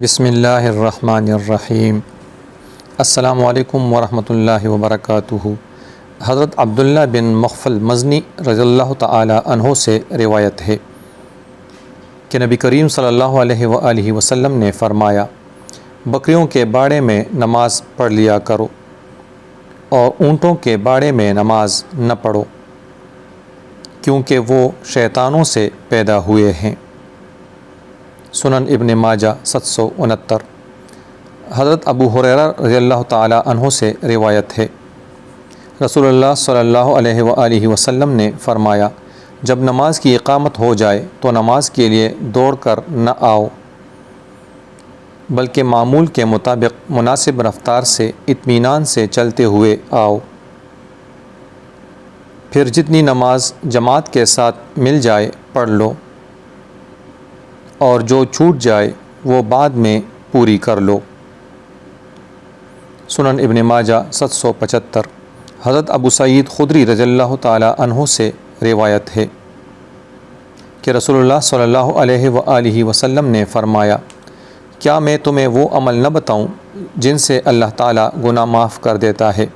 بسم اللہ الرحمن الرحیم۔ السلام علیکم ورحمۃ اللہ وبرکاتہ۔ حضرت عبداللہ بن مغفل مزنی رضی اللہ تعالی عنہ سے روایت ہے کہ نبی کریم صلی اللہ علیہ وآلہ وسلم نے فرمایا، بکریوں کے باڑے میں نماز پڑھ لیا کرو اور اونٹوں کے باڑے میں نماز نہ پڑھو، کیونکہ وہ شیطانوں سے پیدا ہوئے ہیں۔ سنن ابن ماجہ 769۔ حضرت ابو ہریرہ رضی اللہ تعالی عنہ سے روایت ہے، رسول اللہ صلی اللہ علیہ وآلہ وسلم نے فرمایا، جب نماز کی اقامت ہو جائے تو نماز کے لیے دوڑ کر نہ آؤ، بلکہ معمول کے مطابق مناسب رفتار سے اطمینان سے چلتے ہوئے آؤ۔ پھر جتنی نماز جماعت کے ساتھ مل جائے پڑھ لو، اور جو چھوٹ جائے وہ بعد میں پوری کر لو۔ سنن ابن ماجہ 775۔ حضرت ابو سعید خدری رضی اللہ تعالی عنہ سے روایت ہے کہ رسول اللہ صلی اللہ علیہ وآلہ وسلم نے فرمایا، کیا میں تمہیں وہ عمل نہ بتاؤں جن سے اللہ تعالیٰ گناہ معاف کر دیتا ہے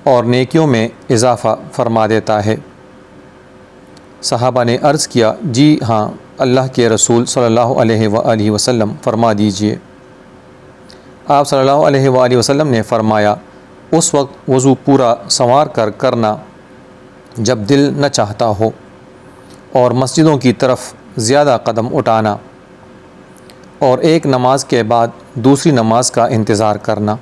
اور نیکیوں میں اضافہ فرما دیتا ہے؟ صحابہ نے عرض کیا، جی ہاں اللہ کے رسول صلی اللہ علیہ وآلہ وسلم، فرما دیجئے۔ آپ صلی اللہ علیہ وآلہ وسلم نے فرمایا، اس وقت وضو پورا سنوار کر کرنا جب دل نہ چاہتا ہو، اور مسجدوں کی طرف زیادہ قدم اٹھانا، اور ایک نماز کے بعد دوسری نماز کا انتظار کرنا۔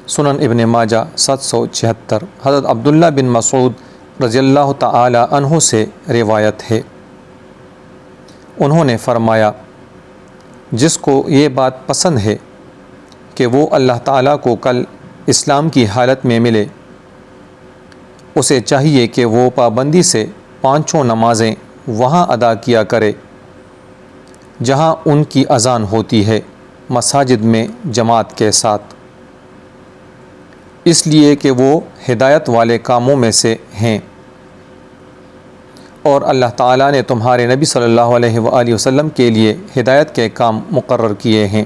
سنن ابن ماجہ 776۔ حضرت عبداللہ بن مسعود رضی اللہ تعالی عنہ سے روایت ہے، انہوں نے فرمایا، جس کو یہ بات پسند ہے کہ وہ اللہ تعالیٰ کو کل اسلام کی حالت میں ملے، اسے چاہیے کہ وہ پابندی سے پانچوں نمازیں وہاں ادا کیا کرے جہاں ان کی اذان ہوتی ہے، مساجد میں جماعت کے ساتھ، اس لیے کہ وہ ہدایت والے کاموں میں سے ہیں، اور اللہ تعالیٰ نے تمہارے نبی صلی اللہ علیہ وآلہ وسلم کے لیے ہدایت کے کام مقرر کیے ہیں۔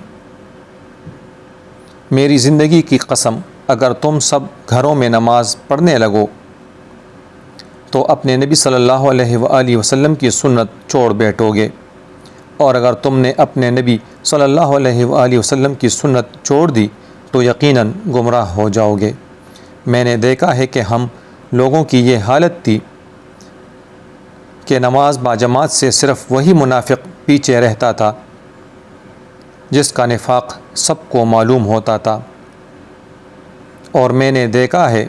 میری زندگی کی قسم، اگر تم سب گھروں میں نماز پڑھنے لگو تو اپنے نبی صلی اللہ علیہ وآلہ وسلم کی سنت چھوڑ بیٹھو گے، اور اگر تم نے اپنے نبی صلی اللہ علیہ وآلہ وسلم کی سنت چھوڑ دی تو یقیناً گمراہ ہو جاؤ گے۔ میں نے دیکھا ہے کہ ہم لوگوں کی یہ حالت تھی کہ نماز باجماعت سے صرف وہی منافق پیچھے رہتا تھا جس کا نفاق سب کو معلوم ہوتا تھا، اور میں نے دیکھا ہے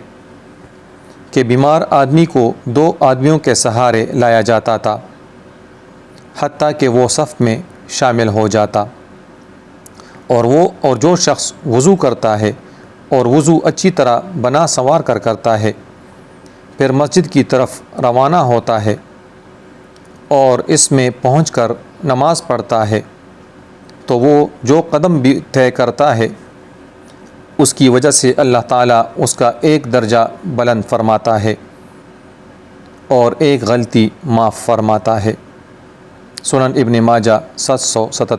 کہ بیمار آدمی کو دو آدمیوں کے سہارے لایا جاتا تھا حتیٰ کہ وہ صف میں شامل ہو جاتا، اور جو شخص وضو کرتا ہے اور وضو اچھی طرح بنا سنوار کر کرتا ہے، پھر مسجد کی طرف روانہ ہوتا ہے اور اس میں پہنچ کر نماز پڑھتا ہے، تو وہ جو قدم بھی طے کرتا ہے اس کی وجہ سے اللہ تعالیٰ اس کا ایک درجہ بلند فرماتا ہے اور ایک غلطی معاف فرماتا ہے۔ سنن ابن ماجہ 777۔